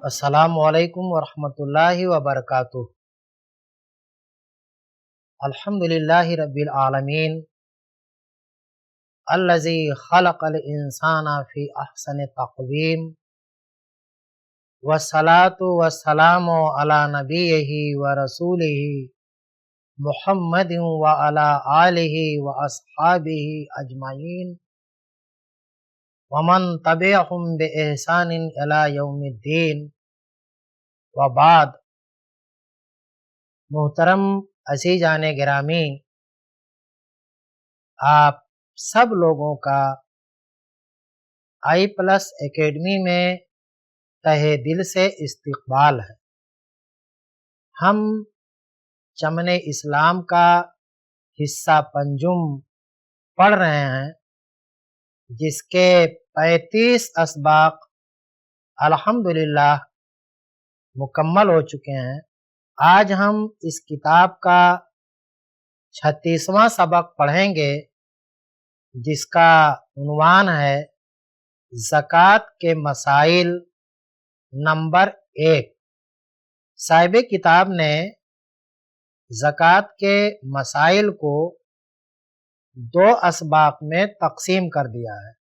السلام علیکم ورحمۃ اللہ وبرکاتہ۔ الحمدللہ رب العالمین الذی خلق الانسان فی احسن تقویم، والصلاۃ والسلام علی نبیہ ورسولہ محمد وعلی آلہ واصحابہ اجمعین ومن تبعہم بإحسان الی یوم الدین، وبعد۔ محترم عزیزان گرامی، آپ سب لوگوں کا آئی پلس اکیڈمی میں تہہ دل سے استقبال ہے۔ ہم چمن اسلام کا حصہ پنجم پڑھ رہے ہیں، جس کے 35 اسباق الحمدللہ مکمل ہو چکے ہیں۔ آج ہم اس کتاب کا 36واں سبق پڑھیں گے، جس کا عنوان ہے زکوٰۃ کے مسائل نمبر 1۔ صاحب کتاب نے زکوٰۃ کے مسائل کو 2 اسباق میں تقسیم کر دیا ہے۔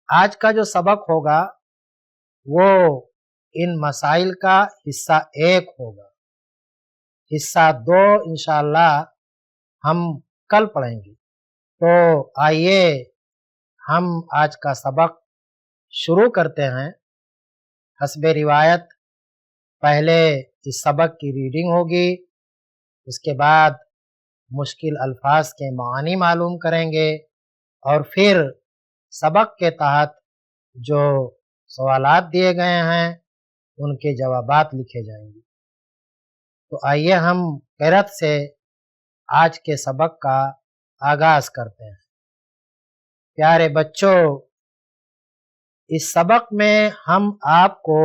آج کا جو سبق ہوگا وہ ان مسائل کا حصہ 1 ہوگا۔ حصہ 2 انشاءاللہ ہم کل پڑھیں گے۔ تو آئیے ہم آج کا سبق شروع کرتے ہیں۔ حسب روایت پہلے اس سبق کی ریڈنگ ہوگی، اس کے بعد مشکل الفاظ کے معانی معلوم کریں گے، اور پھر سبق کے تحت جو سوالات دیے گئے ہیں ان کے جوابات لکھے جائیں گے۔ تو آئیے ہم قرأت سے آج کے سبق کا آغاز کرتے ہیں۔ پیارے بچوں، اس سبق میں ہم آپ کو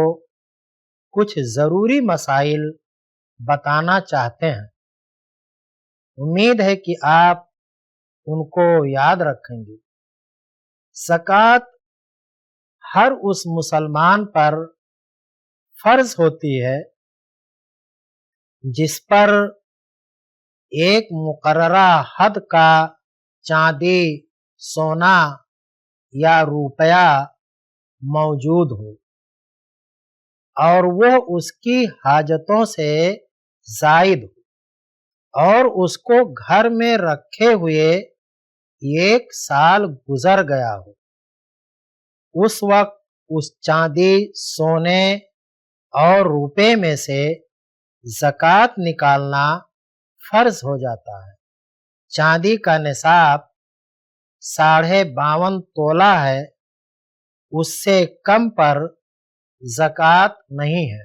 کچھ ضروری مسائل بتانا چاہتے ہیں۔ امید ہے کہ آپ ان کو یاد رکھیں گے۔ زکوٰۃ ہر اس مسلمان پر فرض ہوتی ہے جس پر ایک مقررہ حد کا چاندی، سونا یا روپیہ موجود ہو، اور وہ اس کی حاجتوں سے زائد ہو، اور اس کو گھر میں رکھے ہوئے 1 سال گزر گیا ہو۔ اس وقت اس چاندی، سونے اور روپے میں سے زکوٰۃ نکالنا فرض ہو جاتا ہے۔ چاندی کا نصاب 52.5 تولہ ہے، اس سے کم پر زکوٰۃ نہیں ہے۔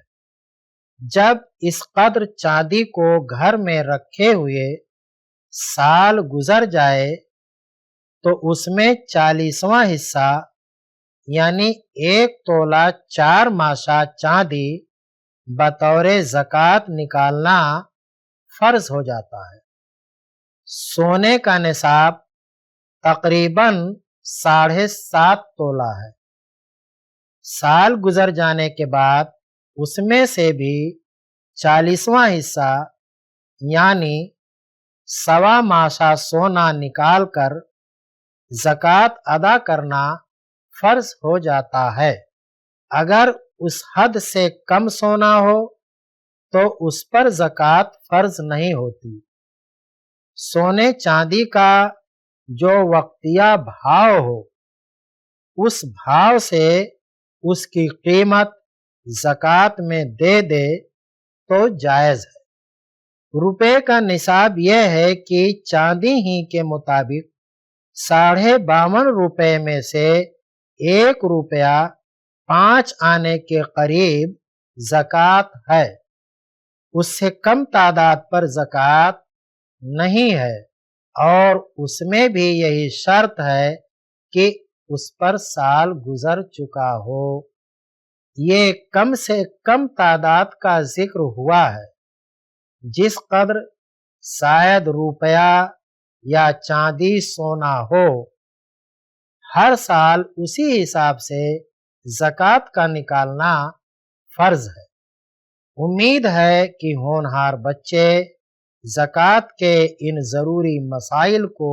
جب اس قدر چاندی کو گھر میں رکھے ہوئے سال گزر جائے تو اس میں 40واں حصہ یعنی 1 تولہ 4 ماشا چاندی بطور زکوٰۃ نکالنا فرض ہو جاتا ہے۔ سونے کا نصاب تقریباً 7.5 تولہ ہے۔ سال گزر جانے کے بعد اس میں سے بھی 40واں حصہ یعنی 1.25 ماشا سونا نکال کر زکوٰۃ ادا کرنا فرض ہو جاتا ہے۔ اگر اس حد سے کم سونا ہو تو اس پر زکوٰۃ فرض نہیں ہوتی۔ سونے چاندی کا جو وقتیہ بھاؤ ہو، اس بھاؤ سے اس کی قیمت زکوٰۃ میں دے دے تو جائز ہے۔ روپے کا نصاب یہ ہے کہ چاندی ہی کے مطابق 52.5 روپے میں سے 1 روپیہ 5 آنے کے قریب زکوٰۃ ہے۔ اس سے کم تعداد پر زکوٰۃ نہیں ہے، اور اس میں بھی یہی شرط ہے کہ اس پر سال گزر چکا ہو۔ یہ کم سے کم تعداد کا ذکر ہوا ہے۔ جس قدر زائد روپیہ یا چاندی، سونا ہو، ہر سال اسی حساب سے زکوٰۃ کا نکالنا فرض ہے۔ امید ہے کہ ہونہار بچے زکوٰۃ کے ان ضروری مسائل کو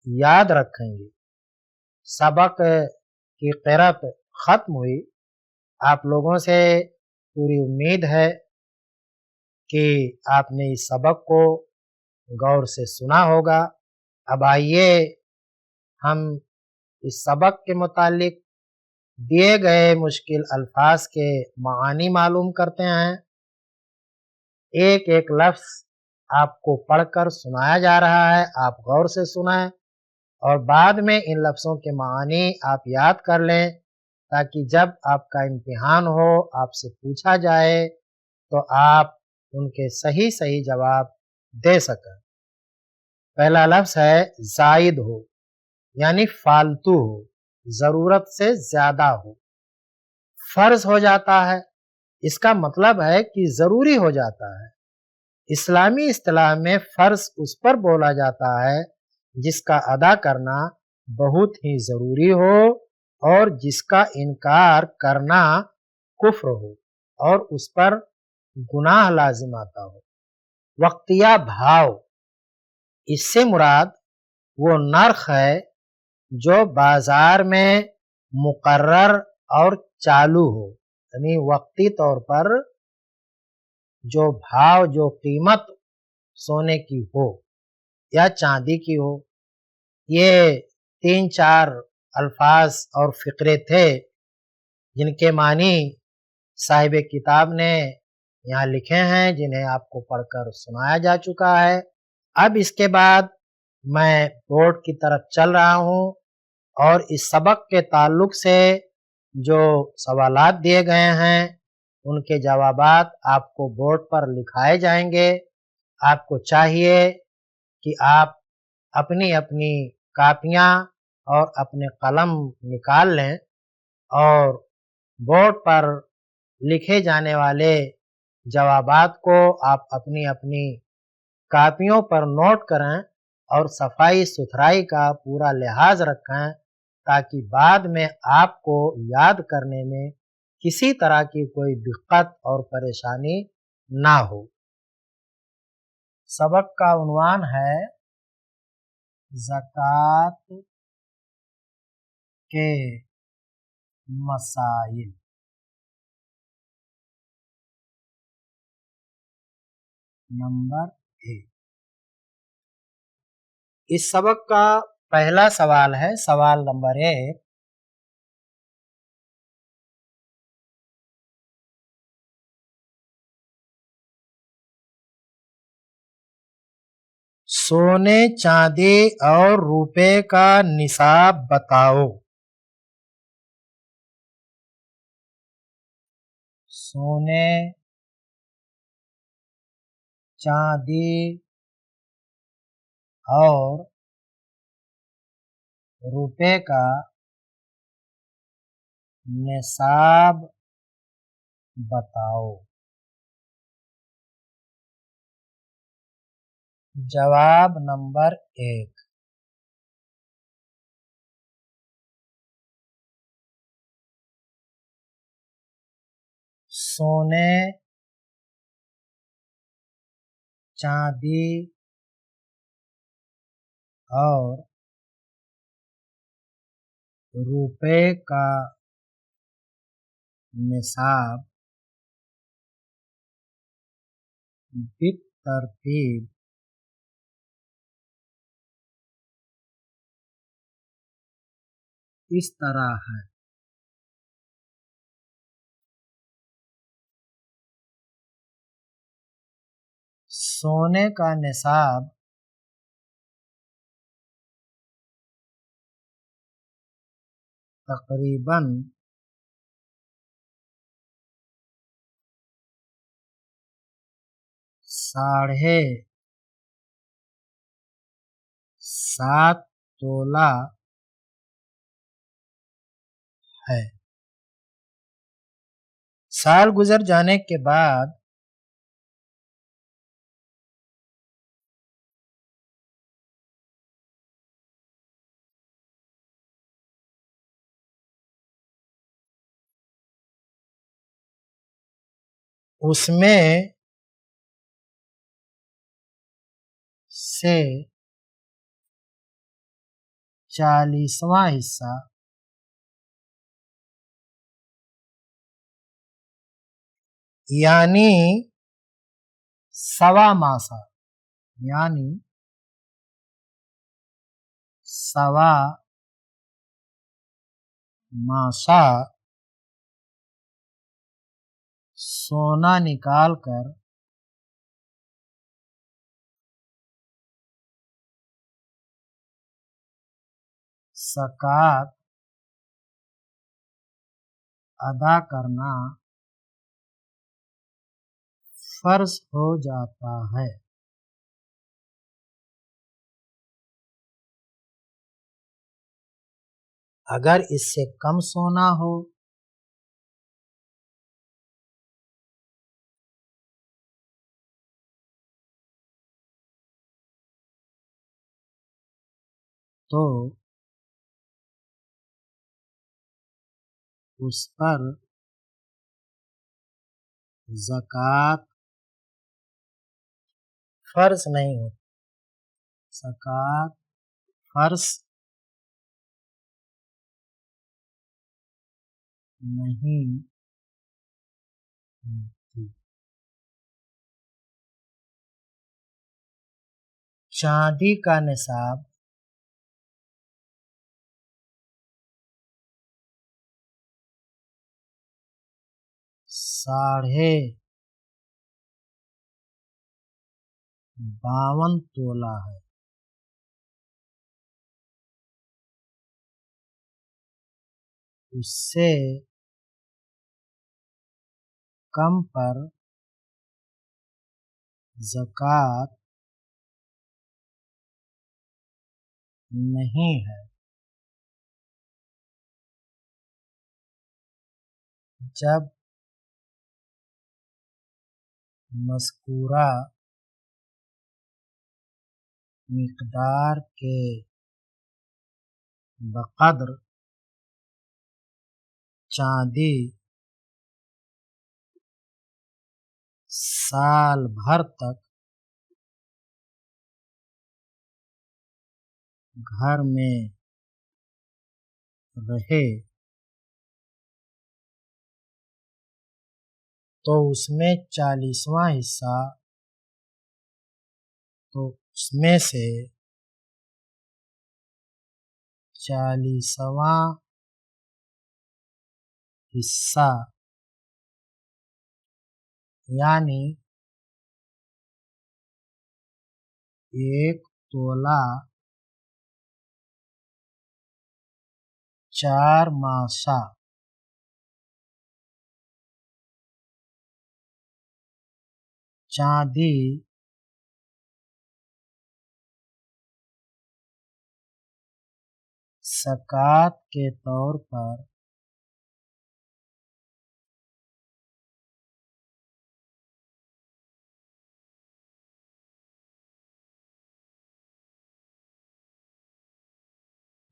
یاد رکھیں گے۔ سبق کی قرأت ختم ہوئی۔ آپ لوگوں سے پوری امید ہے کہ آپ نے اس سبق کو غور سے سنا ہوگا۔ اب آئیے ہم اس سبق کے متعلق دیے گئے مشکل الفاظ کے معانی معلوم کرتے ہیں۔ ایک ایک لفظ آپ کو پڑھ کر سنایا جا رہا ہے، آپ غور سے سنیں اور بعد میں ان لفظوں کے معانی آپ یاد کر لیں تاکہ جب آپ کا امتحان ہو، آپ سے پوچھا جائے تو آپ ان کے صحیح جواب دے سکیں۔ پہلا لفظ ہے زائد ہو، یعنی فالتو ہو، ضرورت سے زیادہ ہو، فرض ہو جاتا ہے۔ اس کا مطلب ہے کہ ضروری ہو جاتا ہے۔ اسلامی اصطلاح میں فرض اس پر بولا جاتا ہے جس کا ادا کرنا بہت ہی ضروری ہو اور جس کا انکار کرنا کفر ہو اور اس پر گناہ لازم آتا ہو۔ وقتیہ بھاؤ، اس سے مراد وہ نرخ ہے جو بازار میں مقرر اور چالو ہو، یعنی وقتی طور پر جو بھاؤ، جو قیمت سونے کی ہو یا چاندی کی ہو۔ یہ 3-4 الفاظ اور فقرے تھے جن کے معنی صاحب کتاب نے یہاں لکھے ہیں، جنہیں آپ کو پڑھ کر سنایا جا چکا ہے۔ اب اس کے بعد میں بورڈ کی طرف چل رہا ہوں اور اس سبق کے تعلق سے جو سوالات دیے گئے ہیں ان کے جوابات آپ کو بورڈ پر لکھائے جائیں گے۔ آپ کو چاہیے کہ آپ اپنی اپنی کاپیاں اور اپنے قلم نکال لیں اور بورڈ پر لکھے جانے والے جوابات کو آپ اپنی اپنی کاپیوں پر نوٹ کریں اور صفائی ستھرائی کا پورا لحاظ رکھیں تاکہ بعد میں آپ کو یاد کرنے میں کسی طرح کی کوئی دقت اور پریشانی نہ ہو۔ سبق کا عنوان ہے زکوٰۃ کے مسائل۔ نمبر 1، اس سبق کا پہلا سوال ہے، سوال نمبر 1، سونے، چاندی اور روپے کا نصاب بتاؤ۔ سونے، چاندی اور روپے کا نصاب بتاؤ۔ جواب نمبر 1، سونے، چاندی اور روپے کا نصاب بالترتیب اس طرح ہے۔ سونے کا نصاب تقریباً 7.5 تولہ ہے۔ سال گزر جانے کے بعد اس میں سے 40واں حصہ یعنی سوا ماسا یعنی سوا ماسا سونا نکال کر زکوٰۃ ادا کرنا فرض ہو جاتا ہے۔ اگر اس سے کم سونا ہو تو اس پر زکوٰۃ فرض نہیں ہوتی، زکوٰۃ فرض نہیں ہوتی۔ چاندی کا نصاب 52.5 تولہ ہے۔ اس سے کم پر زکوٰۃ نہیں ہے۔ جب مذکورہ مقدار کے بقدر چاندی سال بھر تک گھر میں رہے تو اس میں 40واں حصہ، تو اس میں سے 40واں حصہ یعنی 1 تولہ 4 ماسا چاندی زکوٰۃ کے طور پر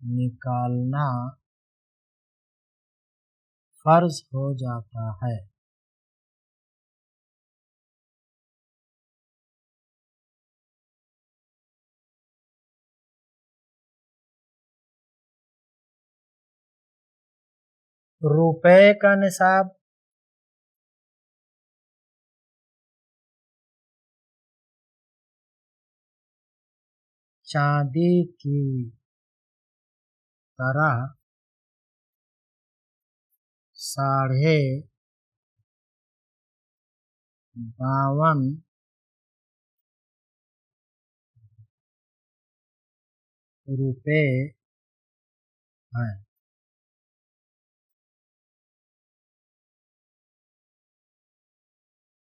نکالنا فرض ہو جاتا ہے۔ روپے کا نصاب 'چاندی کی طرح 52.5 روپے ہے۔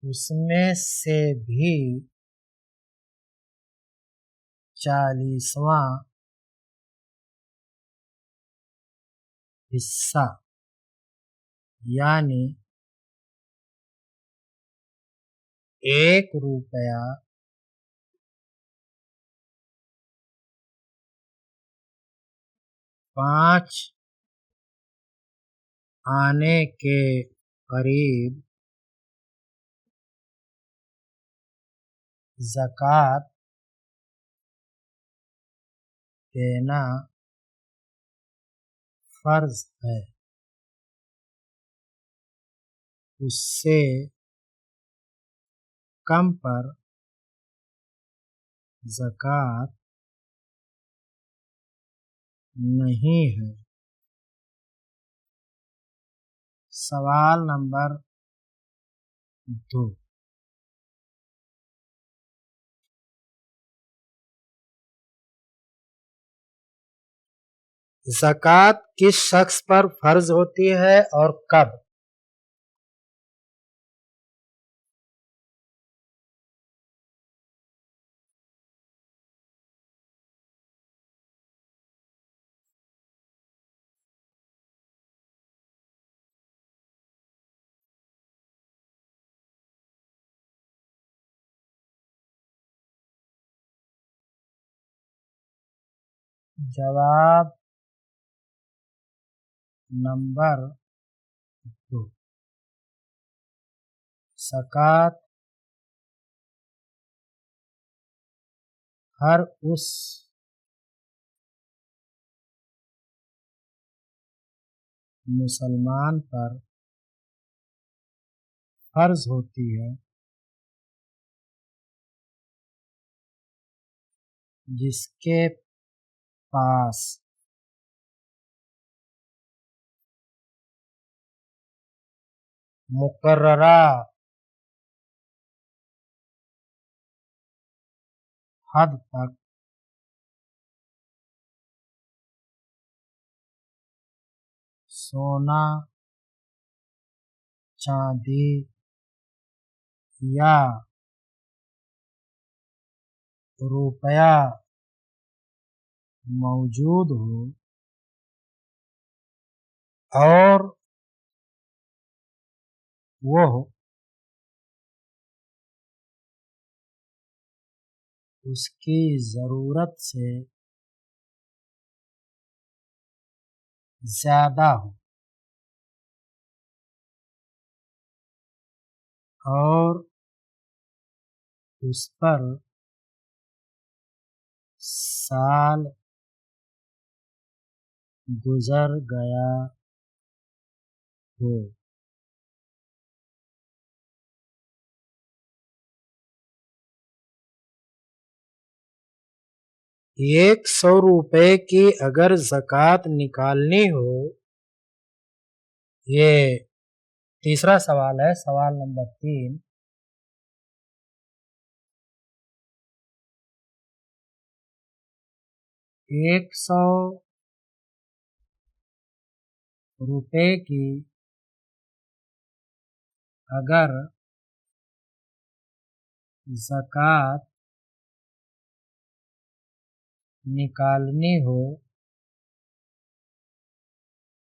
اس میں سے بھی 40واں حصہ یعنی 1 روپیہ 5 آنے کے قریب زکوٰۃ دینا فرض ہے، اس سے کم پر زکوٰۃ نہیں ہے۔ سوال نمبر 2، زکوٰۃ کس شخص پر فرض ہوتی ہے اور کب؟ جواب نمبر 2، زکوٰۃ ہر اس مسلمان پر فرض ہوتی ہے جس کے پاس مقررہ حد تک سونا، چاندی یا روپیہ موجود ہو اور وہ اس کی ضرورت سے زیادہ ہو اور اس پر سال گزر گیا ہو۔ $100 کی اگر زکوٰۃ نکالنی ہو، یہ تیسرا سوال ہے، سوال نمبر 3، $100 کی اگر زکوٰۃ نکالنی ہو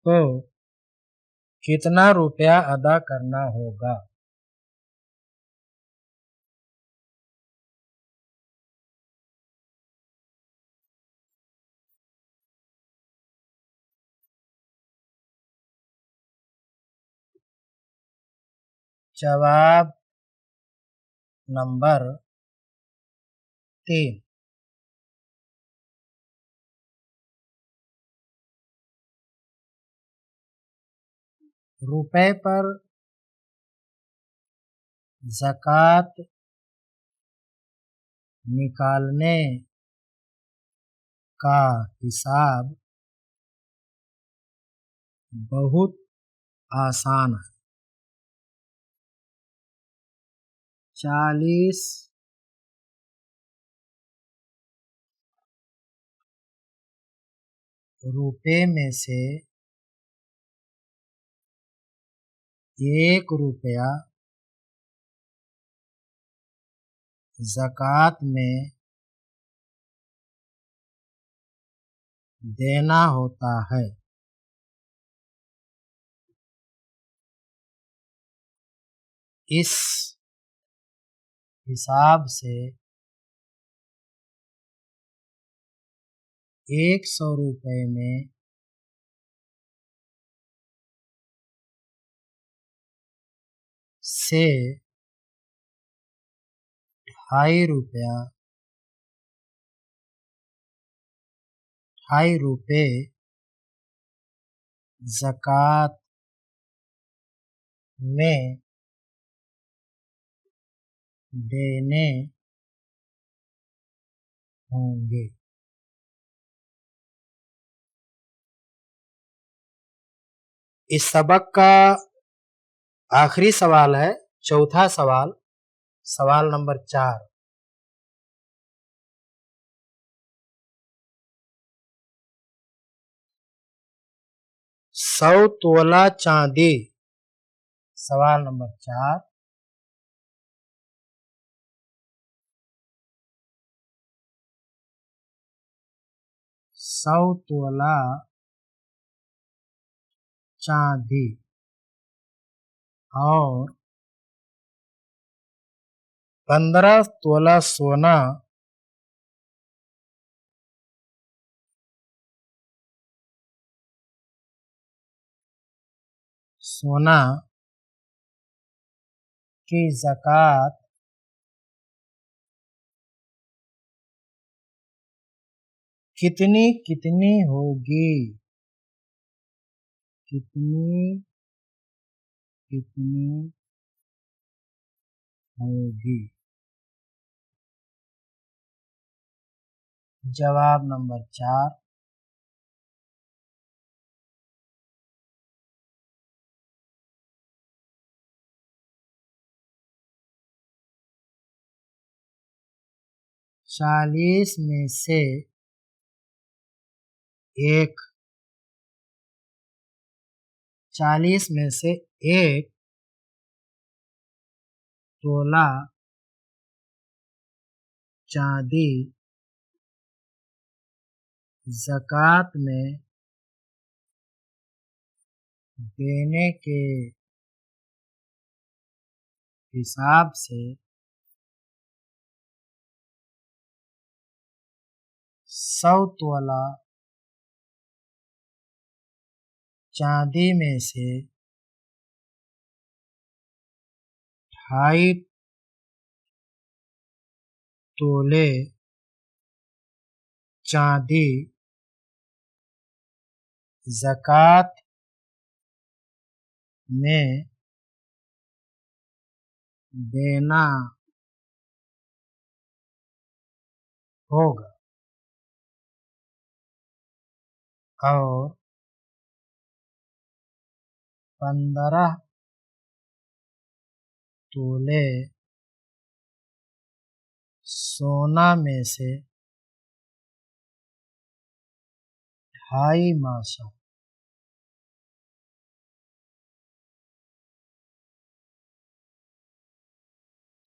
تو کتنا روپیہ ادا کرنا ہوگا؟ جواب نمبر 3، روپے پر زکوٰۃ نکالنے کا حساب بہت آسان ہے۔ 40 روپے میں سے 1 روپیہ زکوٰۃ میں دینا ہوتا ہے۔ اس حساب سے 100 میں سے ₹2.5 زکوٰۃ میں دینے ہوں گے۔ اس سبق کا آخری سوال ہے، چوتھا سوال، سوال نمبر 4۔ 100 تولہ چاندی، سوال نمبر 4۔ 100 تولہ چاندی اور 15 تولہ سونا کی زکوٰۃ کتنی ہوگی؟ کتنی ہوگی؟ جواب نمبر 4۔ 40 میں سے ایک تولہ چاندی زکوٰۃ میں دینے کے حساب سے 100 تولہ چاندی میں سے 2.5 تولے چاندی زکوٰۃ میں دینا ہوگا اور 15 تولے سونا میں سے 2.5 ماشا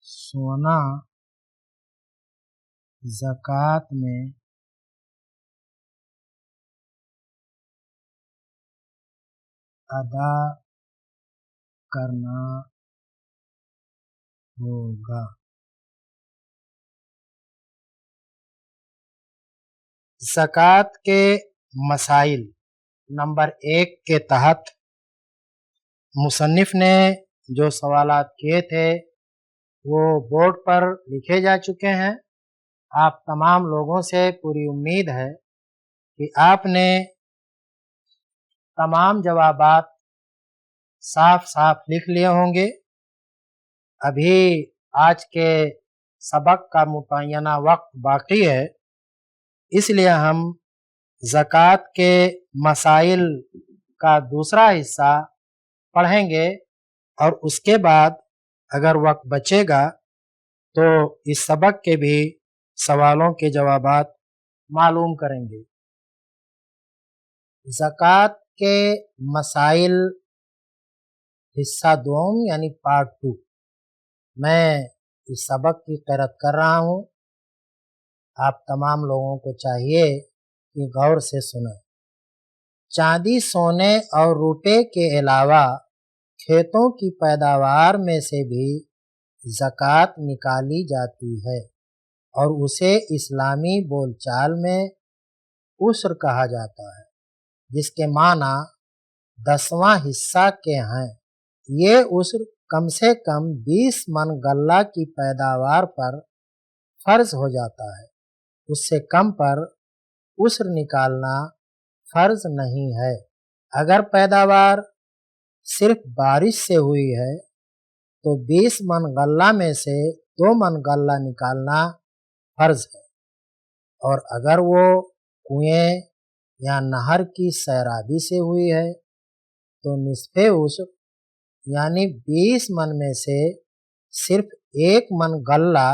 سونا زکوٰۃ میں ادا کرنا ہوگا۔ زکوٰۃ کے مسائل نمبر 1 کے تحت مصنف نے جو سوالات کیے تھے وہ بورڈ پر لکھے جا چکے ہیں۔ آپ تمام لوگوں سے پوری امید ہے کہ آپ نے تمام جوابات صاف صاف لکھ لیے ہوں گے۔ ابھی آج کے سبق کا متعینہ وقت باقی ہے، اس لیے ہم زکوٰۃ کے مسائل کا دوسرا حصہ پڑھیں گے اور اس کے بعد اگر وقت بچے گا تو اس سبق کے بھی سوالوں کے جوابات معلوم کریں گے۔ زکوٰۃ کے مسائل حصہ دوم یعنی پارٹ 2 میں اس سبق کی قرأت کر رہا ہوں۔ آپ تمام لوگوں کو چاہیے کہ غور سے سنیں۔ چاندی، سونے اور روپے کے علاوہ کھیتوں کی پیداوار میں سے بھی زکوٰۃ نکالی جاتی ہے اور اسے اسلامی بول چال میں عشر کہا جاتا ہے، جس کے معنی 10واں حصہ کے ہیں۔ یہ عشر کم سے کم 20 من غلہ کی پیداوار پر فرض ہو جاتا ہے، اس سے کم پر عسر نکالنا فرض نہیں ہے۔ اگر پیداوار صرف بارش سے ہوئی ہے تو 20 من غلہ میں سے 2 من غلہ نکالنا فرض ہے، اور اگر وہ کنویں یا نہر کی سیرابی سے ہوئی ہے تو نصف عسر یعنی 20 من میں سے صرف 1 من غلہ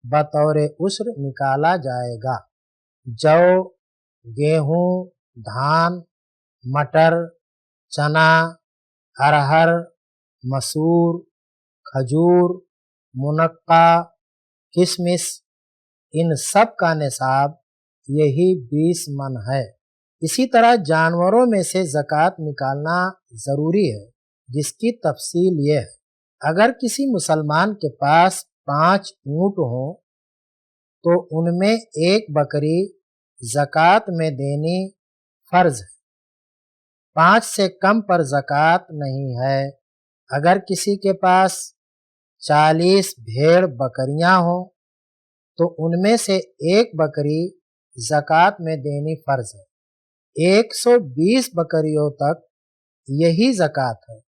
بطور عسر نکالا جائے گا۔ جو، گیہوں، دھان، مٹر، چنا، ارہر، مسور، کھجور، منقع، کشمش، ان سب کا نصاب یہی 20 من ہے۔ اسی طرح جانوروں میں سے زکوٰۃ نکالنا ضروری ہے، جس کی تفصیل یہ ہے۔ اگر کسی مسلمان کے پاس 5 اونٹ ہوں تو ان میں 1 بکری زکوٰۃ میں دینی فرض ہے، 5 سے کم پر زکوٰۃ نہیں ہے۔ اگر کسی کے پاس 40 بھیڑ بکریاں ہوں تو ان میں سے 1 بکری زکوٰۃ میں دینی فرض ہے، 120 بکریوں تک یہی زکوٰۃ ہے۔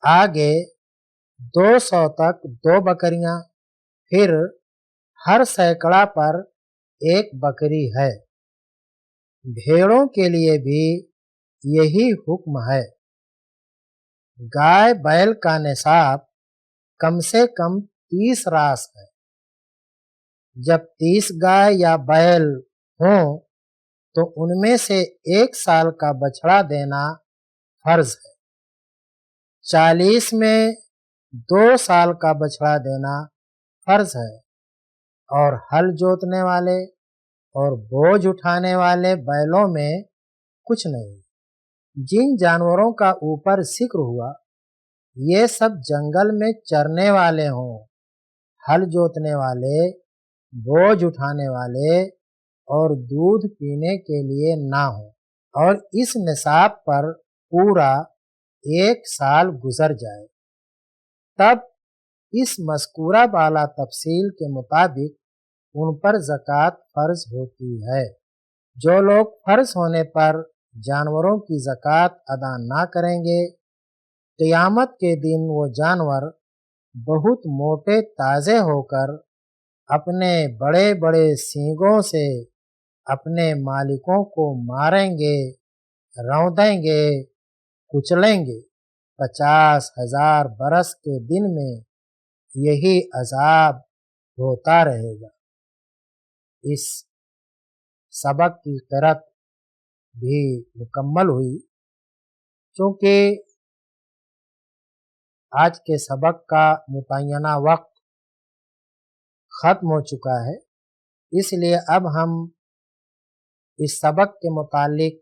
آگے 200 تک 2 بکریاں، پھر ہر سینکڑا پر 1 بکری ہے۔ بھیڑوں کے لیے بھی یہی حکم ہے۔ گائے بیل کا نصاب کم سے کم 30 راس ہے۔ جب 30 گائے یا بیل ہوں تو ان میں سے 1 سال کا بچھڑا دینا فرض ہے، 40 میں 2 سال کا بچھڑا دینا فرض ہے، اور ہل جوتنے والے اور بوجھ اٹھانے والے بیلوں میں کچھ نہیں۔ جن جانوروں کا اوپر ذکر ہوا یہ سب جنگل میں چرنے والے ہوں، ہل جوتنے والے، بوجھ اٹھانے والے اور دودھ پینے کے لیے نہ ہوں، اور اس نصاب پر پورا 1 سال گزر جائے، تب اس مذکورہ بالا تفصیل کے مطابق ان پر زکوٰۃ فرض ہوتی ہے۔ جو لوگ فرض ہونے پر جانوروں کی زکوٰۃ ادا نہ کریں گے، قیامت کے دن وہ جانور بہت موٹے تازے ہو کر اپنے بڑے بڑے سینگوں سے اپنے مالکوں کو ماریں گے، روندیں گے، کچلیں گے۔ 50,000 برس کے دن میں یہی عذاب ہوتا رہے گا۔ اس سبق کی قرأت بھی مکمل ہوئی۔ چونکہ آج کے سبق کا متعینہ وقت ختم ہو چکا ہے، اس لیے اب ہم اس سبق کے متعلق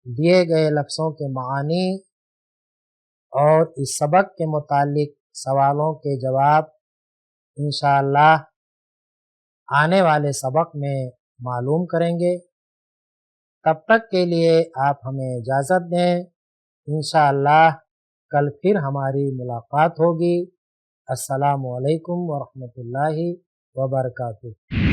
دیے گئے لفظوں کے معانی اور اس سبق کے متعلق سوالوں کے جواب انشاءاللہ آنے والے سبق میں معلوم کریں گے۔ تب تک کے لیے آپ ہمیں اجازت دیں، انشاءاللہ کل پھر ہماری ملاقات ہوگی۔ السلام علیکم ورحمۃ اللہ وبرکاتہ۔